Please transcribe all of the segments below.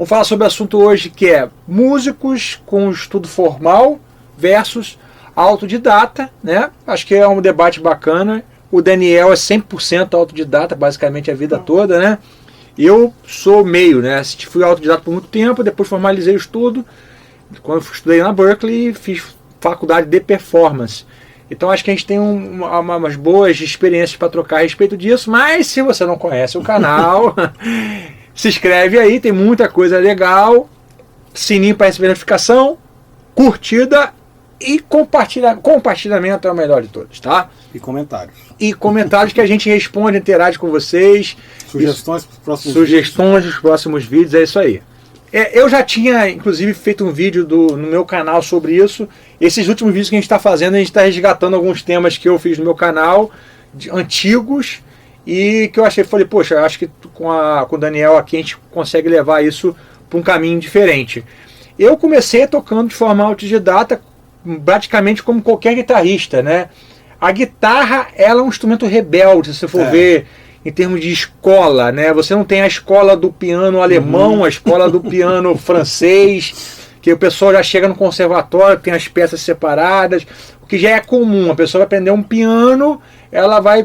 Vamos falar sobre o assunto hoje que é músicos com estudo formal versus autodidata, né? Acho que é um debate bacana. O Daniel é 100% autodidata, basicamente a vida toda, né? Eu sou meio, né? Fui autodidata por muito tempo, depois formalizei o estudo. Quando eu estudei na Berklee, fiz faculdade de performance. Então acho que a gente tem umas boas experiências para trocar a respeito disso, mas se você não conhece o canal, se inscreve aí, tem muita coisa legal, sininho para receber notificação, curtida e compartilhamento é o melhor de todos, tá? E comentários. E comentários que a gente responde, interage com vocês. Sugestões para os próximos Sugestões dos próximos vídeos, é isso aí. Eu já tinha, inclusive, feito um vídeo no meu canal sobre isso. Esses últimos vídeos que a gente está fazendo, a gente está resgatando alguns temas que eu fiz no meu canal, antigos, e que eu falei, poxa, acho que com o Daniel aqui a gente consegue levar isso para um caminho diferente. Eu comecei tocando de forma autodidata, praticamente como qualquer guitarrista, né? A guitarra, ela é um instrumento rebelde, se você for ver em termos de escola, né? Você não tem a escola do piano alemão, a escola do piano francês, que o pessoal já chega no conservatório, tem as peças separadas, o que já é comum. A pessoa vai aprender um piano, ela vai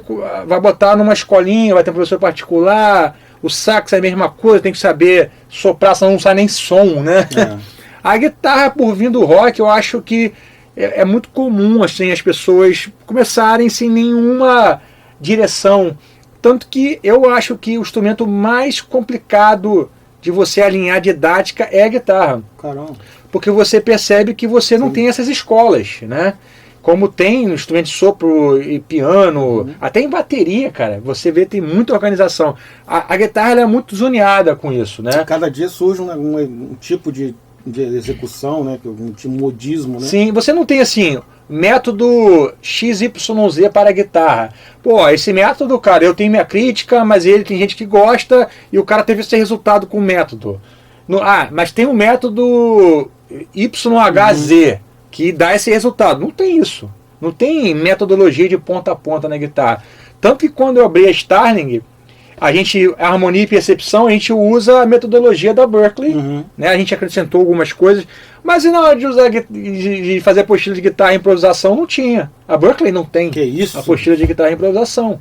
botar numa escolinha, vai ter um professor particular, o sax é a mesma coisa, tem que saber soprar, senão não sai nem som, né? A guitarra, por vir do rock, eu acho que é muito comum assim, as pessoas começarem sem nenhuma direção. Tanto que eu acho que o instrumento mais complicado de você alinhar didática é a guitarra. Caramba. Porque você percebe que você não tem essas escolas, né? Como tem no instrumento de sopro e piano, até em bateria, cara. Você vê, tem muita organização. A guitarra ela é muito zoneada com isso, né? Cada dia surge um tipo de execução, né? Um tipo de modismo, né? Sim, você não tem assim, método XYZ para a guitarra. Pô, esse método, cara, eu tenho minha crítica, mas ele tem gente que gosta e o cara teve esse resultado com o método. Mas tem o método YHZ que dá esse resultado. Não tem isso. Não tem metodologia de ponta a ponta na guitarra. Tanto que quando eu abri a Starling, a harmonia e percepção, a gente usa a metodologia da Berklee, né? A gente acrescentou algumas coisas, mas na hora de fazer apostila de guitarra e improvisação não tinha. A Berklee não tem apostila de guitarra e improvisação.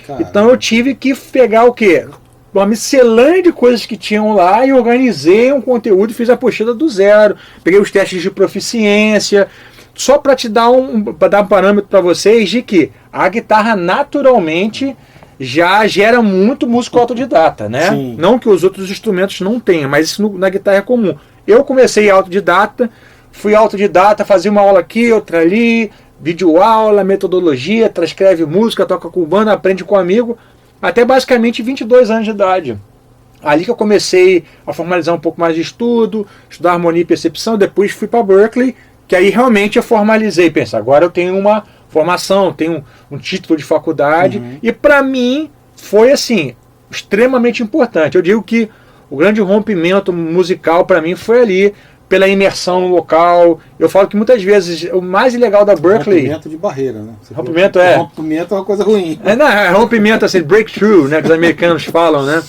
Caramba. Então eu tive que pegar o quê? Uma miscelânea de coisas que tinham lá e organizei um conteúdo e fiz a apostila do zero. Peguei os testes de proficiência, só para te dar um parâmetro para vocês de que a guitarra naturalmente já gera muito músico autodidata, né? Sim. Não que os outros instrumentos não tenham, mas isso na guitarra é comum. Eu comecei autodidata, fui autodidata, fazia uma aula aqui, outra ali, videoaula, metodologia, transcreve música, toca com banda, aprende com amigo, até basicamente 22 anos de idade. Ali que eu comecei a formalizar um pouco mais de estudo, estudar harmonia e percepção, depois fui para Berklee, que aí realmente eu formalizei, pensa, agora eu tenho uma formação, tenho um título de faculdade, e para mim foi assim, extremamente importante. Eu digo que o grande rompimento musical para mim foi ali, pela imersão no local. Eu falo que muitas vezes o mais legal da Berklee... Rompimento de barreira, né? Rompimento Rompimento é uma coisa ruim. Rompimento, assim, breakthrough, né, que os americanos falam, né?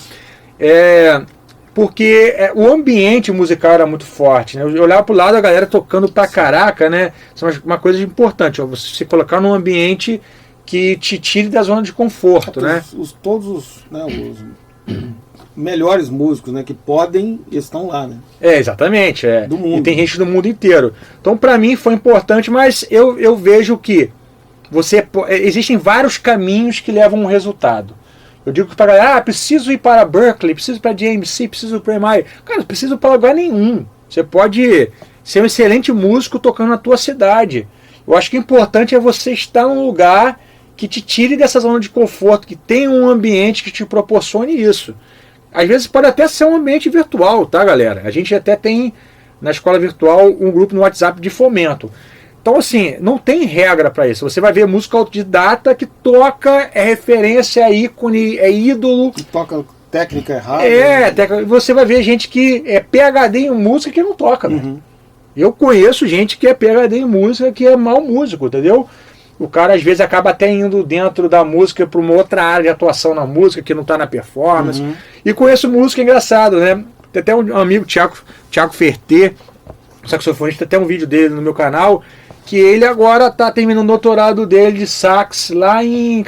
Porque o ambiente musical era muito forte, né? Eu olhava pro lado, a galera tocando pra caraca, né? Isso é uma coisa importante, ó, você se colocar num ambiente que te tire da zona de conforto, né? Todos os melhores músicos, né, que podem, estão lá, né? Exatamente. Do mundo. E tem gente do mundo inteiro. Então, para mim, foi importante, mas eu vejo que existem vários caminhos que levam a um resultado. Eu digo que para a galera, preciso ir para Berklee, preciso ir para JMC, preciso ir para MI. Cara, não precisa ir para lugar nenhum. Você pode ser um excelente músico tocando na tua cidade. Eu acho que o importante é você estar num lugar que te tire dessa zona de conforto, que tenha um ambiente que te proporcione isso. Às vezes pode até ser um ambiente virtual, tá, galera? A gente até tem na escola virtual um grupo no WhatsApp de fomento. Então, assim, não tem regra para isso. Você vai ver música autodidata que toca, é referência, é ícone, é ídolo. Que toca técnica errada. Você vai ver gente que é PhD em música que não toca, né? Eu conheço gente que é PhD em música que é mau músico, entendeu? O cara às vezes acaba até indo dentro da música para uma outra área de atuação na música que não está na performance. E conheço música engraçado, né? Tem até um amigo, Thiago Ferté, saxofonista, até um vídeo dele no meu canal, que ele agora tá terminando o doutorado dele de sax lá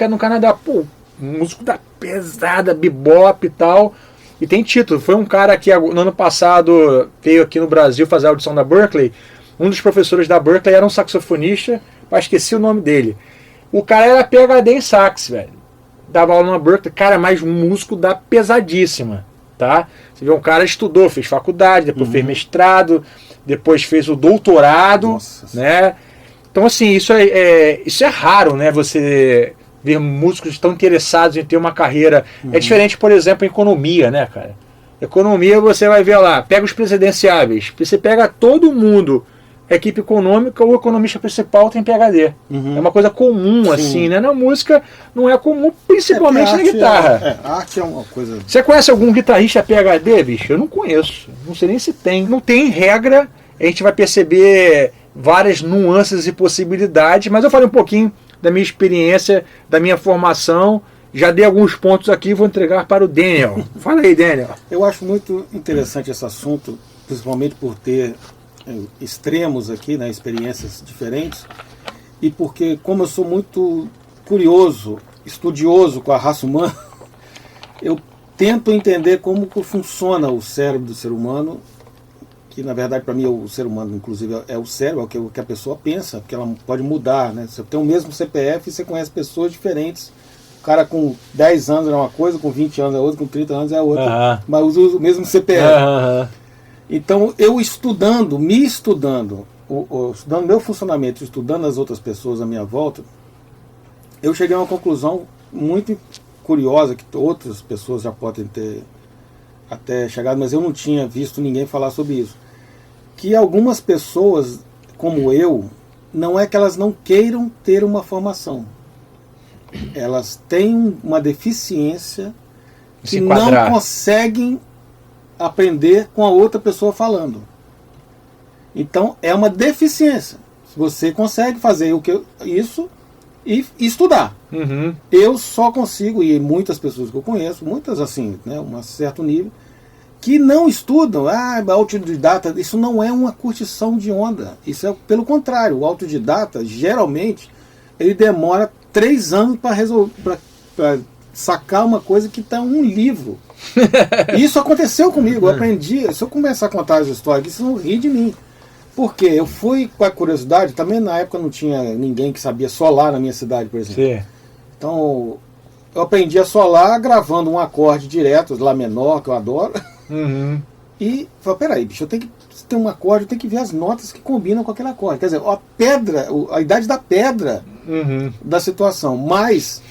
no Canadá. Pô, músico da pesada, bebop e tal. E tem título. Foi um cara que no ano passado veio aqui no Brasil fazer a audição da Berklee. Um dos professores da Berklee era um saxofonista, mas esqueci o nome dele. O cara era PhD em sax, velho. Dava aula na Berklee. Cara, mas um músico da pesadíssima, tá? Você vê, um cara estudou, fez faculdade, depois fez mestrado, depois fez o doutorado. Nossa, né? Então, assim, isso é raro, né? Você ver músicos tão interessados em ter uma carreira. É diferente, por exemplo, em economia, né, cara? Economia, você vai ver lá, pega os presidenciáveis. Você pega todo mundo, equipe econômica, o economista principal tem PhD. É uma coisa comum, assim, né? Na música não é comum, principalmente na guitarra. Arte é uma coisa... Você conhece algum guitarrista PhD, bicho? Eu não conheço. Não sei nem se tem. Não tem regra. A gente vai perceber várias nuances e possibilidades, mas eu falei um pouquinho da minha experiência, da minha formação, já dei alguns pontos aqui, vou entregar para o Daniel. Fala aí, Daniel. Eu acho muito interessante esse assunto, principalmente por ter extremos aqui, né, experiências diferentes, e porque, como eu sou muito curioso, estudioso com a raça humana, eu tento entender como que funciona o cérebro do ser humano, que na verdade para mim o ser humano inclusive é o cérebro, é o que a pessoa pensa, porque ela pode mudar, né? Você tem o mesmo CPF e você conhece pessoas diferentes. O cara com 10 anos é uma coisa, com 20 anos é outra, com 30 anos é outra, mas usa o mesmo CPF. Então eu estudando meu funcionamento, estudando as outras pessoas à minha volta, eu cheguei a uma conclusão muito curiosa, que outras pessoas já podem ter até chegado, mas eu não tinha visto ninguém falar sobre isso. Que algumas pessoas, como eu, não é que elas não queiram ter uma formação. Elas têm uma deficiência que não conseguem aprender com a outra pessoa falando. Então, é uma deficiência. Você consegue fazer isso e estudar. Eu só consigo, e muitas pessoas que eu conheço, muitas assim, né, um certo nível, que não estudam, autodidata, isso não é uma curtição de onda. Isso é pelo contrário, o autodidata, geralmente, ele demora 3 anos para sacar uma coisa que está em um livro. Isso aconteceu comigo, eu aprendi. Se eu começar a contar as histórias, vocês vão rir de mim. Porque eu fui com a curiosidade, também na época não tinha ninguém que sabia solar na minha cidade, por exemplo. Sim. Então, eu aprendi a solar gravando um acorde direto, Lá menor, que eu adoro. E falei, peraí, bicho, eu tenho que ter um acorde, eu tenho que ver as notas que combinam com aquele acorde. Quer dizer, a idade da pedra da situação. Mas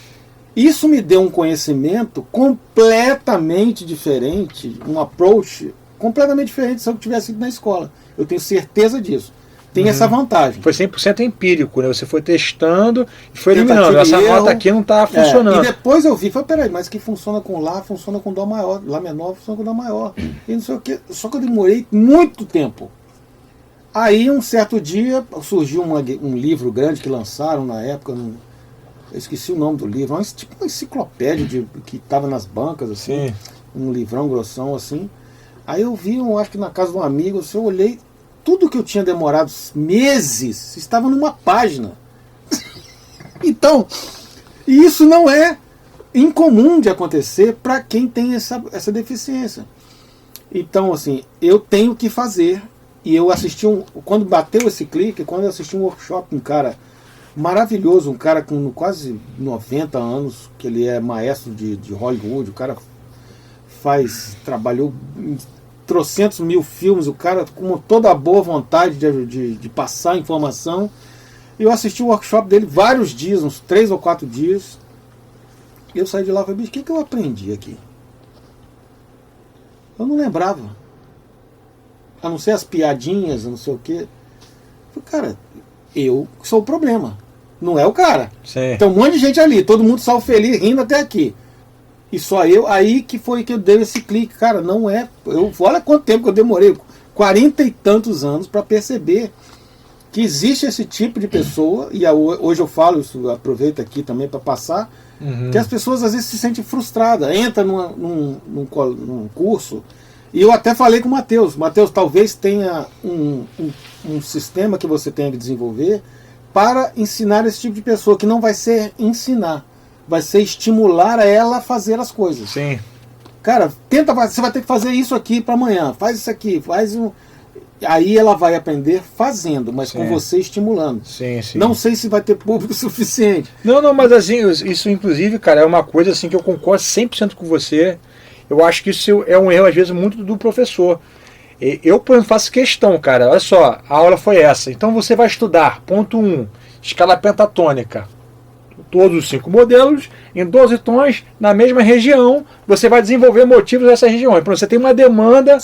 isso me deu um conhecimento completamente diferente, um approach completamente diferente se eu tivesse ido na escola. Eu tenho certeza disso. Tem essa vantagem. Foi 100% empírico, né? Você foi testando e foi eliminando. Essa nota aqui não está funcionando. E depois eu vi, falei, peraí, mas que funciona com Lá, funciona com Dó maior, Lá menor, funciona com Dó maior. E não sei o quê. Só que eu demorei muito tempo. Aí, um certo dia, surgiu um livro grande que lançaram na época, eu esqueci o nome do livro, tipo uma enciclopédia que estava nas bancas, assim, um livrão grossão, assim. Aí eu vi, acho que na casa de um amigo, assim, eu olhei, tudo que eu tinha demorado meses estava numa página. Então, isso não é incomum de acontecer para quem tem essa deficiência. Então, assim, eu tenho que fazer. E eu assisti quando bateu esse clique, quando eu assisti um workshop, um cara maravilhoso, um cara com quase 90 anos, que ele é maestro de Hollywood, o cara trabalhou em trocentos mil filmes, o cara com toda a boa vontade de passar informação. Eu assisti o workshop dele vários dias, uns 3 ou 4 dias. E eu saí de lá e falei, bicho, o que eu aprendi aqui? Eu não lembrava. A não ser as piadinhas, não sei o quê. Eu falei, cara, eu sou o problema. Não é o cara. Sim. Tem um monte de gente ali, todo mundo saiu feliz, rindo até aqui. E só eu, aí que foi que eu dei esse clique. Cara, não é... olha quanto tempo que eu demorei, 40 e tantos anos para perceber que existe esse tipo de pessoa, e hoje eu falo isso, aproveito aqui também para passar, que as pessoas às vezes se sentem frustradas, entra num curso E eu até falei com o Matheus. Matheus, talvez tenha um sistema que você tenha que desenvolver para ensinar esse tipo de pessoa, que não vai ser ensinar, vai ser estimular ela a fazer as coisas. Sim. Cara, você vai ter que fazer isso aqui para amanhã, faz isso aqui, faz um... Aí ela vai aprender fazendo, mas com você estimulando. Sim, sim. Não sei se vai ter público suficiente. Não, mas assim, isso inclusive, cara, é uma coisa assim que eu concordo 100% com você. Eu acho que isso é um erro, às vezes, muito do professor. Eu, por exemplo, faço questão, cara, olha só, a aula foi essa. Então você vai estudar, ponto 1, escala pentatônica. Todos os 5 modelos, em 12 tons, na mesma região, você vai desenvolver motivos dessa região. Então você tem uma demanda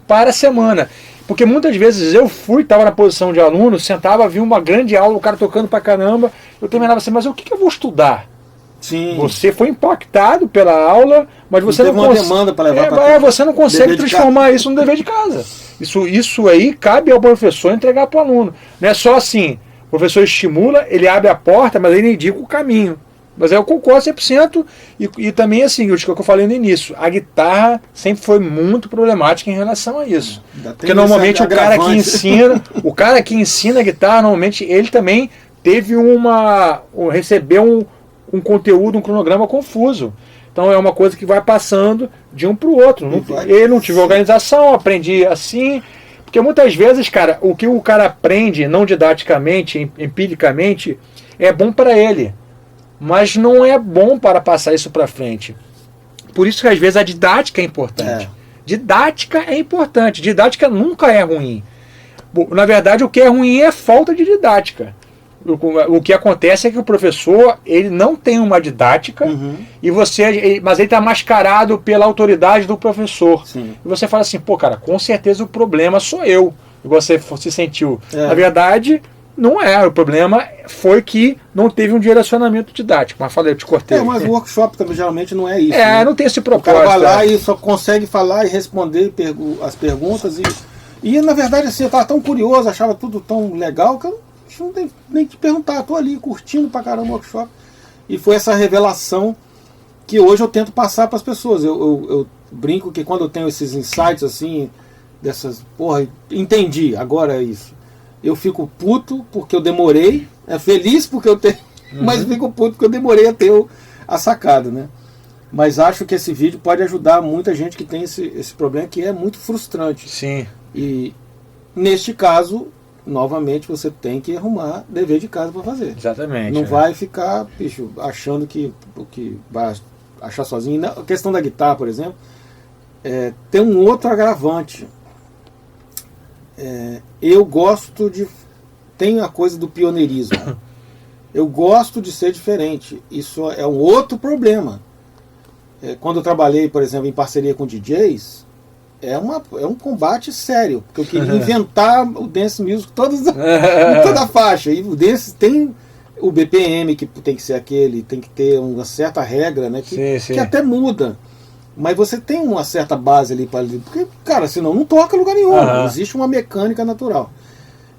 para a semana. Porque muitas vezes eu estava na posição de aluno, sentava, via uma grande aula, o cara tocando pra caramba, eu terminava assim, mas o que eu vou estudar? Sim. Você foi impactado pela aula, mas você não consegue. Demanda para levar você não consegue transformar isso no dever de casa. Isso aí cabe ao professor entregar para o aluno. Não é só assim, o professor estimula, ele abre a porta, mas ele indica o caminho. Mas eu concordo 100%, e também assim, o que eu falei no início, a guitarra sempre foi muito problemática em relação a isso. Porque normalmente o cara que ensina a guitarra, normalmente ele também teve recebeu um conteúdo, um cronograma confuso. Então é uma coisa que vai passando de um para o outro. Ele não tive organização, aprendi assim. Porque muitas vezes, cara, o que o cara aprende, não didaticamente, empiricamente, é bom para ele. Mas não é bom para passar isso para frente. Por isso que às vezes a didática é importante. Didática é importante. Didática nunca é ruim. Na verdade, o que é ruim é falta de didática. O que acontece é que o professor ele não tem uma didática mas ele está mascarado pela autoridade do professor. Sim. E você fala assim, pô, cara, com certeza o problema sou eu. E você se sentiu. Na verdade, não é. O problema foi que não teve um direcionamento didático. Mas falei, eu te cortei. Mas o workshop também geralmente não é isso. Não tem esse propósito. O cara vai lá e só consegue falar e responder as perguntas. E na verdade, assim, eu estava tão curioso, achava tudo tão legal que eu não tem nem que perguntar, estou ali curtindo pra caramba o workshop. E foi essa revelação que hoje eu tento passar para as pessoas. Eu brinco que quando eu tenho esses insights assim, entendi, agora é isso. Eu fico puto porque eu demorei, feliz porque eu tenho, mas fico puto porque eu demorei a ter a sacada, né? Mas acho que esse vídeo pode ajudar muita gente que tem esse problema que é muito frustrante. Sim. E neste caso, novamente, você tem que arrumar dever de casa para fazer. Exatamente. Não vai ficar, bicho, achando que vai achar sozinho. A questão da guitarra, por exemplo, tem um outro agravante. Eu gosto de... Tem a coisa do pioneirismo. Eu gosto de ser diferente. Isso é um outro problema. Quando eu trabalhei, por exemplo, em parceria com DJs, é um combate sério, porque eu queria inventar o dance music em toda a faixa. E o dance tem o BPM, que tem que ser aquele, tem que ter uma certa regra, né, que até muda. Mas você tem uma certa base ali para... Porque, cara, senão não toca em lugar nenhum. Não existe uma mecânica natural.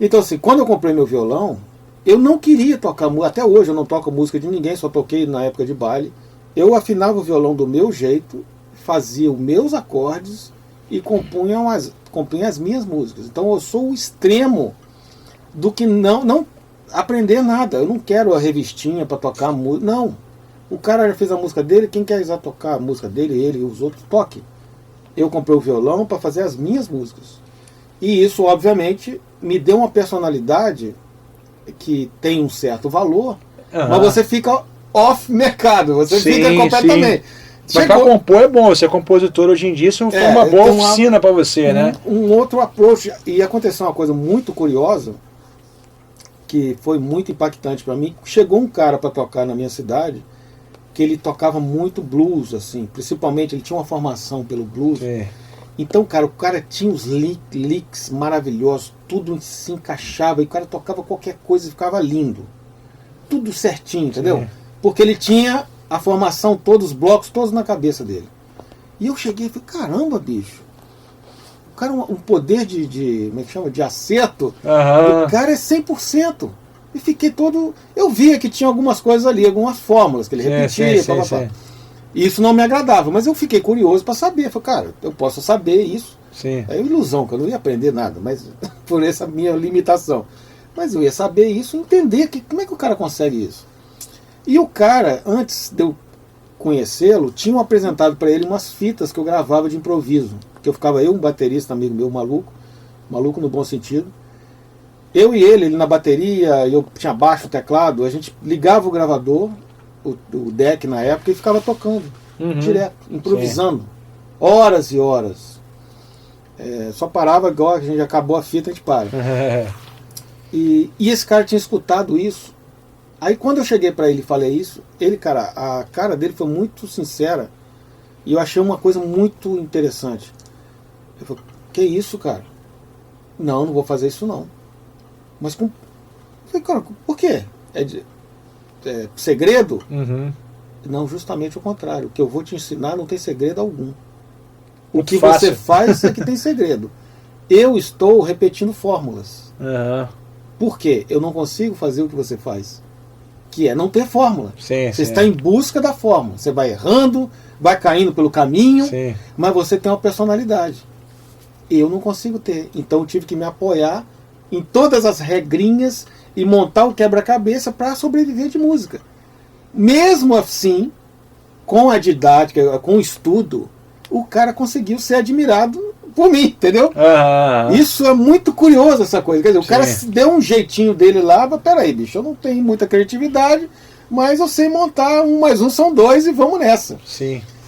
Então, assim, quando eu comprei meu violão, eu não queria tocar música. Até hoje eu não toco música de ninguém, só toquei na época de baile. Eu afinava o violão do meu jeito, fazia os meus acordes e compunha as minhas músicas. Então eu sou o extremo do que não aprender nada. Eu não quero a revistinha para tocar música. Não. O cara já fez a música dele, quem quer tocar a música dele, ele e os outros, toque. Eu comprei o violão para fazer as minhas músicas. E isso, obviamente, me deu uma personalidade que tem um certo valor, mas você fica off-mercado, você fica completamente... Mas para compor é bom, você é compositor hoje em dia, isso foi uma boa oficina para você, né? Um outro approach, e aconteceu uma coisa muito curiosa, que foi muito impactante para mim. Chegou um cara para tocar na minha cidade, que ele tocava muito blues, assim, principalmente ele tinha uma formação pelo blues. Então, cara, o cara tinha os licks maravilhosos, tudo se encaixava, e o cara tocava qualquer coisa e ficava lindo. Tudo certinho, entendeu? Porque ele tinha a formação, todos os blocos, todos na cabeça dele. E eu cheguei e falei, caramba, bicho. O cara, um poder de como é que chama? De acerto. O cara é 100%. E fiquei todo... Eu via que tinha algumas coisas ali, algumas fórmulas que ele repetia. E isso não me agradava, mas eu fiquei curioso para saber. Falei, cara, eu posso saber isso. Sim. É uma ilusão, que eu não ia aprender nada, mas por essa minha limitação. Mas eu ia saber isso, entender como é que o cara consegue isso. E o cara, antes de eu conhecê-lo, tinham apresentado para ele umas fitas que eu gravava de improviso. Que eu ficava, um baterista, amigo meu, maluco no bom sentido. Eu e ele na bateria, eu tinha baixo, teclado, a gente ligava o gravador, o deck na época, e ficava tocando, direto, improvisando, horas e horas. Só parava agora, a gente acabou a fita, a gente para. E esse cara tinha escutado isso. Aí quando eu cheguei pra ele e falei isso, cara, a cara dele foi muito sincera, e eu achei uma coisa muito interessante. Eu falei, que isso, cara? Não vou fazer isso não. Mas eu falei, cara, por quê? É segredo? Não, justamente o contrário. O que eu vou te ensinar não tem segredo algum. O que você faz é que tem segredo. Eu estou repetindo fórmulas. Por quê? Eu não consigo fazer o que você faz. Que é não ter fórmula. Você está em busca da fórmula. Você vai errando, vai caindo pelo caminho, mas você tem uma personalidade. Eu não consigo ter. Então eu tive que me apoiar em todas as regrinhas e montar o quebra-cabeça para sobreviver de música. Mesmo assim, com a didática, com o estudo, o cara conseguiu ser admirado por mim, entendeu? Isso é muito curioso, essa coisa. Quer dizer, o cara deu um jeitinho dele lá, mas peraí, bicho, eu não tenho muita criatividade, mas eu sei montar 1 mais 1 são 2 e vamos nessa.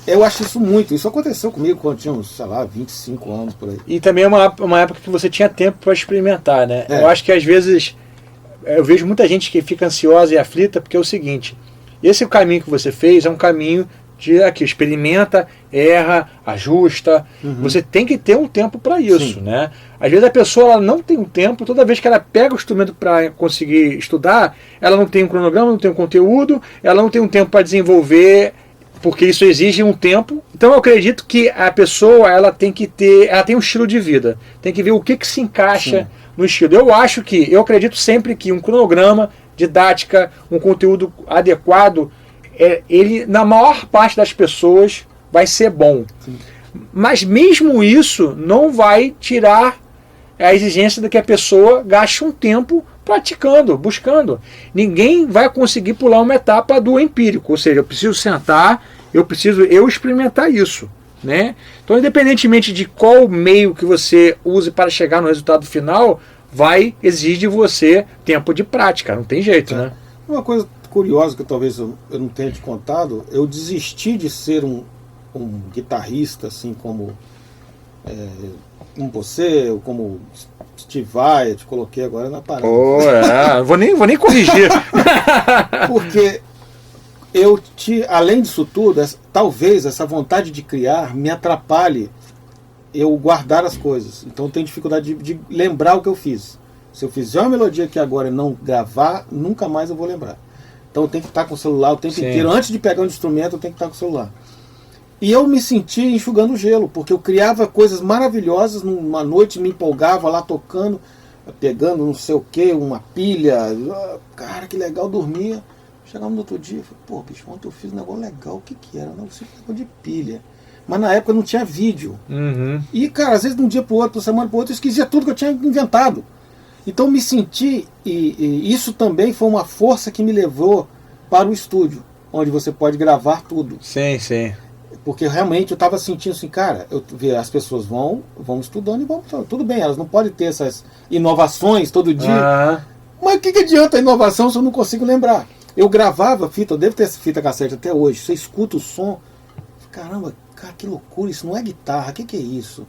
Eu acho isso muito. Isso aconteceu comigo quando eu tinha uns, sei lá, 25 anos por aí. E também é uma época que você tinha tempo para experimentar, né? Eu acho que às vezes eu vejo muita gente que fica ansiosa e aflita porque é o seguinte: esse caminho que você fez é um caminho de aqui, experimenta, erra, ajusta. Você tem que ter um tempo para isso, né? Às vezes a pessoa ela não tem um tempo, toda vez que ela pega o instrumento para conseguir estudar, ela não tem um cronograma, não tem um conteúdo, ela não tem um tempo para desenvolver, porque isso exige um tempo. Então eu acredito que a pessoa ela tem um estilo de vida, tem que ver o que se encaixa no estilo. Eu acredito sempre que um cronograma, didática, um conteúdo adequado, ele na maior parte das pessoas vai ser bom. Mas mesmo isso não vai tirar a exigência de que a pessoa gaste um tempo praticando, buscando. Ninguém vai conseguir pular uma etapa do empírico, ou seja, eu preciso sentar, eu experimentar isso, né? Então, independentemente de qual meio que você use para chegar no resultado final, vai exigir de você tempo de prática, não tem jeito, né? Uma coisa curiosa que talvez eu não tenha te contado, eu desisti de ser um guitarrista assim como você, ou como Steve Vai, eu te coloquei agora na parada. Vou nem corrigir. Porque além disso tudo, talvez essa vontade de criar me atrapalhe eu guardar as coisas. Então eu tenho dificuldade de lembrar o que eu fiz. Se eu fizer uma melodia aqui agora e não gravar, nunca mais eu vou lembrar. Então eu tenho que estar com o celular o tempo inteiro. Antes de pegar um instrumento, eu tenho que estar com o celular. E eu me senti enxugando gelo, porque eu criava coisas maravilhosas numa noite, me empolgava lá tocando, pegando não sei o que, uma pilha. Cara, que legal, dormia. Chegava no outro dia, falei, pô, bicho, ontem eu fiz um negócio legal, o que era? Não, eu fiz um negócio de pilha. Mas na época não tinha vídeo. E, cara, às vezes de um dia para o outro, de uma semana para o outro, eu esquecia tudo que eu tinha inventado. Então me senti, e isso também foi uma força que me levou para o estúdio, onde você pode gravar tudo. Sim. Porque realmente eu estava sentindo assim, cara, as pessoas vão estudando e vão. Tudo bem, elas não podem ter essas inovações todo dia. Mas o que adianta a inovação se eu não consigo lembrar? Eu gravava fita, eu devo ter essa fita cassete até hoje. Você escuta o som, caramba, cara, que loucura, isso não é guitarra, o que é isso?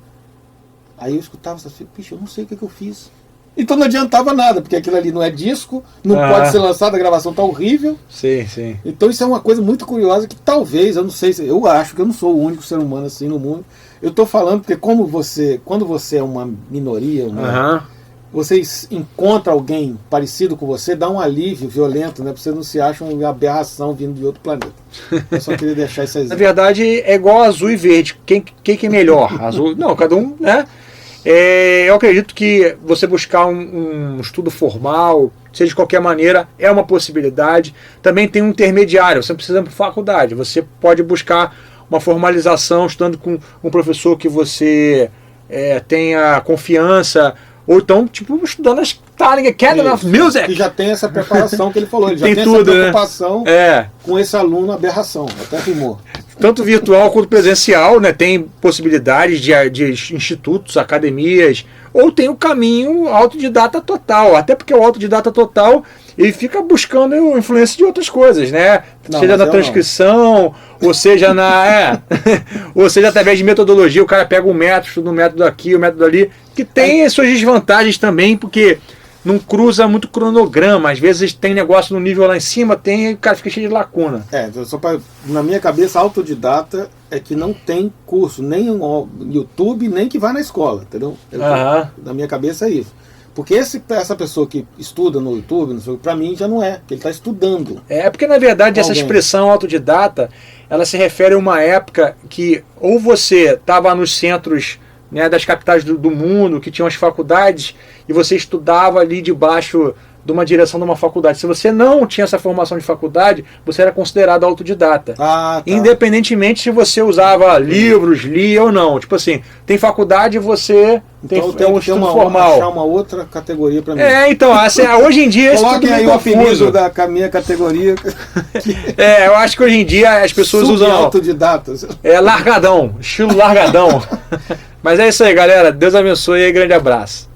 Aí eu escutava essas fitas, bicho, eu não sei o que eu fiz. Então não adiantava nada, porque aquilo ali não é disco, não pode ser lançado, a gravação tá horrível. Sim. Então isso é uma coisa muito curiosa que talvez, eu não sei, eu acho que eu não sou o único ser humano assim no mundo. Eu tô falando porque quando você é uma minoria, você encontra alguém parecido com você, dá um alívio violento, né? Você não se acha uma aberração vindo de outro planeta. Eu só queria deixar isso aí. Na verdade, é igual azul e verde. Quem é melhor? Azul? Não, cada um, né? Eu acredito que você buscar um estudo formal, seja de qualquer maneira, é uma possibilidade. Também tem um intermediário, você não precisa ir para faculdade, você pode buscar uma formalização estudando com um professor que você tenha confiança, ou então, tipo, estudando as Starling Academy of Music. Que já tem essa preparação que ele falou, ele já tem tem tudo, essa preocupação com esse aluno aberração, até rimou. Tanto virtual quanto presencial, né? Tem possibilidades de institutos, academias, ou tem o caminho autodidata total, até porque o autodidata total ele fica buscando influência de outras coisas, né? Seja na transcrição, ou seja ou seja através de metodologia, o cara pega um método, estuda um método aqui, um método ali, que tem suas desvantagens também, porque não cruza muito cronograma, às vezes tem negócio no nível lá em cima, e o cara fica cheio de lacuna. Na minha cabeça, autodidata é que não tem curso, nem no YouTube, nem que vai na escola, entendeu? Na minha cabeça é isso. Porque essa pessoa que estuda no YouTube, para mim já não é, porque ele está estudando. Porque na verdade essa expressão autodidata, ela se refere a uma época que ou você estava nos centros, né, das capitais do mundo, que tinham as faculdades, e você estudava ali debaixo de uma direção de uma faculdade. Se você não tinha essa formação de faculdade, você era considerado autodidata. Independentemente se você usava livros, lia ou não. Tipo assim, tem faculdade e você tem um estudo formal. Achar uma outra categoria para mim. Então, assim, hoje em dia... Coloquem aí o apelido da minha categoria. Eu acho que hoje em dia as pessoas usam... autodidatas. Largadão, estilo largadão. Mas é isso aí, galera. Deus abençoe e grande abraço.